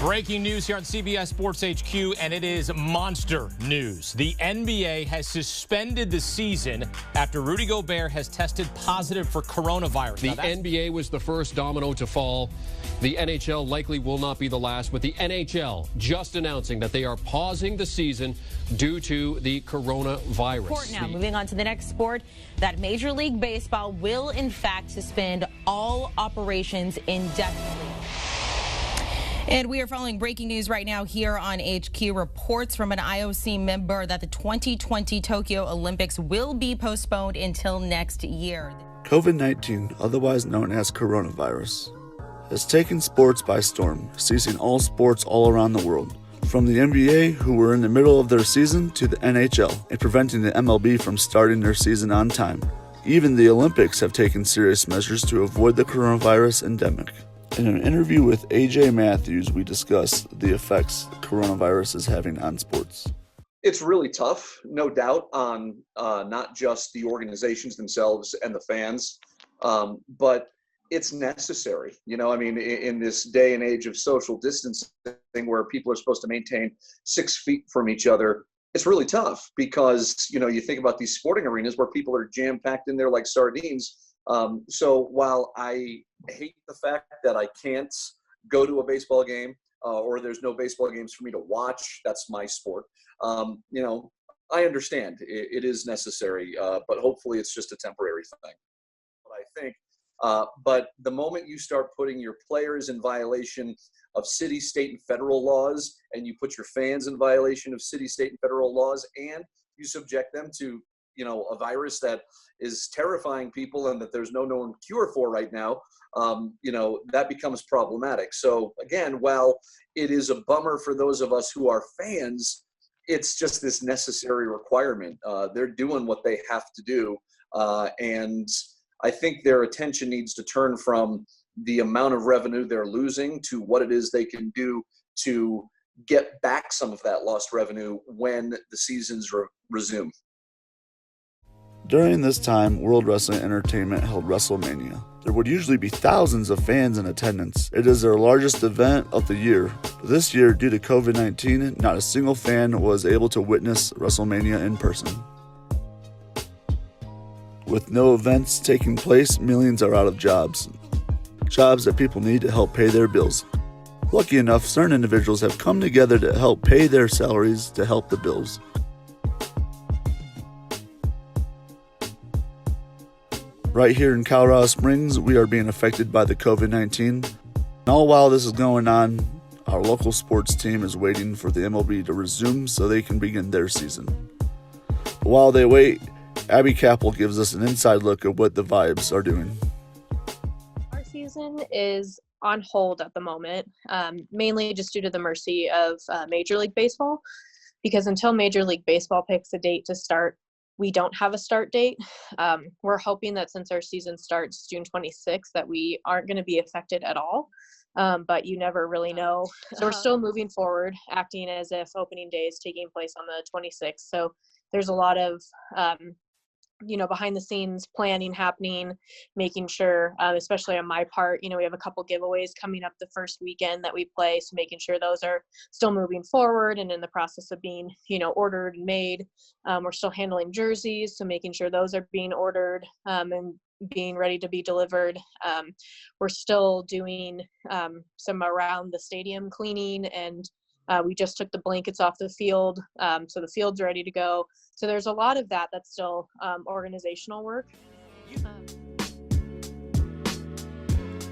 Breaking news here on CBS Sports HQ, and it is monster news. The NBA has suspended the season after Rudy Gobert has tested positive for coronavirus. The NBA was the first domino to fall. The NHL likely will not be the last, with the NHL just announcing that they are pausing the season due to the coronavirus. Now, moving on to the next sport, that Major League Baseball will in fact suspend all operations indefinitely. And we are following breaking news right now here on HQ. Reports from an IOC member that the 2020 Tokyo Olympics will be postponed until next year. COVID-19, otherwise known as coronavirus, has taken sports by storm, ceasing all sports all around the world. From the NBA, who were in the middle of their season, to the NHL, and preventing the MLB from starting their season on time. Even the Olympics have taken serious measures to avoid the coronavirus endemic. In an interview with AJ Matthews, we discussed the effects coronavirus is having on sports. It's really tough, no doubt, on not just the organizations themselves and the fans, but it's necessary. You know, I mean, in this day and age of social distancing where people are supposed to maintain 6 feet from each other, it's really tough because, you know, you think about these sporting arenas where people are jam-packed in there like sardines. So while I hate the fact that I can't go to a baseball game or there's no baseball games for me to watch, that's my sport. You know, I understand it is necessary, but hopefully it's just a temporary thing. But I think, but the moment you start putting your players in violation of city, state, and federal laws, and you put your fans in violation of city, state, and federal laws, and you subject them to, you know, a virus that is terrifying people and that there's no known cure for right now, you know, that becomes problematic. So again, while it is a bummer for those of us who are fans, it's just this necessary requirement. They're doing what they have to do. And I think their attention needs to turn from the amount of revenue they're losing to what it is they can do to get back some of that lost revenue when the seasons resume. During this time, World Wrestling Entertainment held WrestleMania. There would usually be thousands of fans in attendance. It is their largest event of the year. But this year, due to COVID-19, not a single fan was able to witness WrestleMania in person. With no events taking place, millions are out of jobs. Jobs that people need to help pay their bills. Lucky enough, certain individuals have come together to help pay their salaries to help the bills. Right here in Colorado Springs, we are being affected by the COVID-19. And all while this is going on, our local sports team is waiting for the MLB to resume so they can begin their season. But while they wait, Abby Capel gives us an inside look at what the Vibes are doing. Our season is on hold at the moment, mainly just due to the mercy of Major League Baseball, because until Major League Baseball picks a date to start, we don't have a start date. We're hoping that since our season starts June 26th, that we aren't going to be affected at all, but you never really know. So we're still moving forward, acting as if opening day is taking place on the 26th. So there's a lot of, you know, behind the scenes planning happening, making sure, especially on my part, you know, we have a couple giveaways coming up the first weekend that we play. So making sure those are still moving forward and in the process of being, you know, ordered and made. We're still handling jerseys. So making sure those are being ordered and being ready to be delivered. We're still doing some around the stadium cleaning, and we just took the blankets off the field. So the field's ready to go. So there's a lot of that that's still organizational work.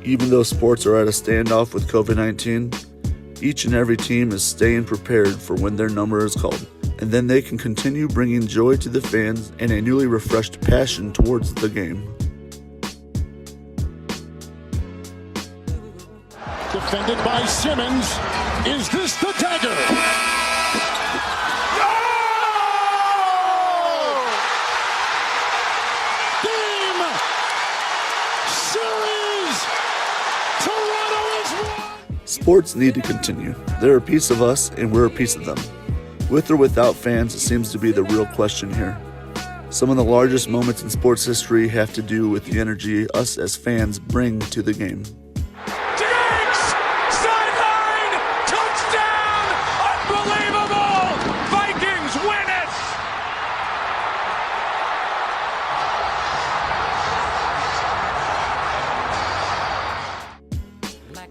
Even though sports are at a standoff with COVID-19, each and every team is staying prepared for when their number is called. And then they can continue bringing joy to the fans and a newly refreshed passion towards the game. Defended by Simmons. Is this the dagger? Game! Series! Toronto is won! Sports need to continue. They're a piece of us, and we're a piece of them. With or without fans, it seems to be the real question here. Some of the largest moments in sports history have to do with the energy us as fans bring to the game. Diggs! Sideline!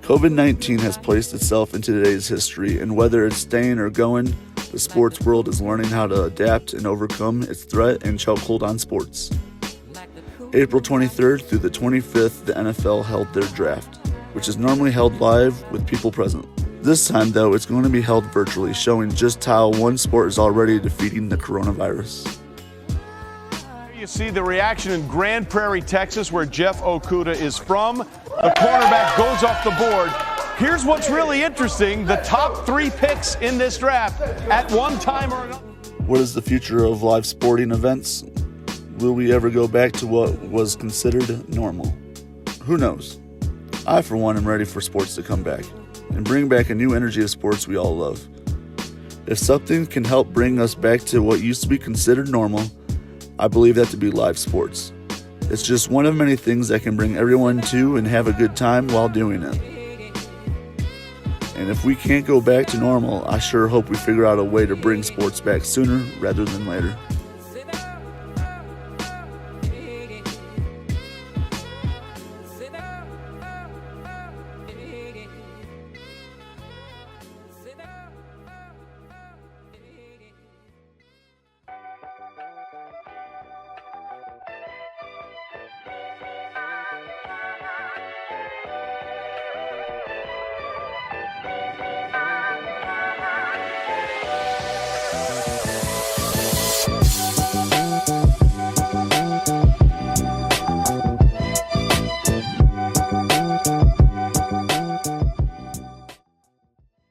COVID-19 has placed itself into today's history, and whether it's staying or going, the sports world is learning how to adapt and overcome its threat and chokehold on sports. April 23rd through the 25th, the NFL held their draft, which is normally held live with people present. This time, though, it's going to be held virtually, showing just how one sport is already defeating the coronavirus. You see the reaction in Grand Prairie, Texas, where Jeff Okudah is from. The cornerback goes off the board. Here's what's really interesting. The top 3 picks in this draft at one time or another. What is the future of live sporting events? Will we ever go back to what was considered normal? Who knows? I, for one, am ready for sports to come back and bring back a new energy of sports we all love. If something can help bring us back to what used to be considered normal, I believe that to be live sports. It's just one of many things that can bring everyone to and have a good time while doing it. And if we can't go back to normal, I sure hope we figure out a way to bring sports back sooner rather than later.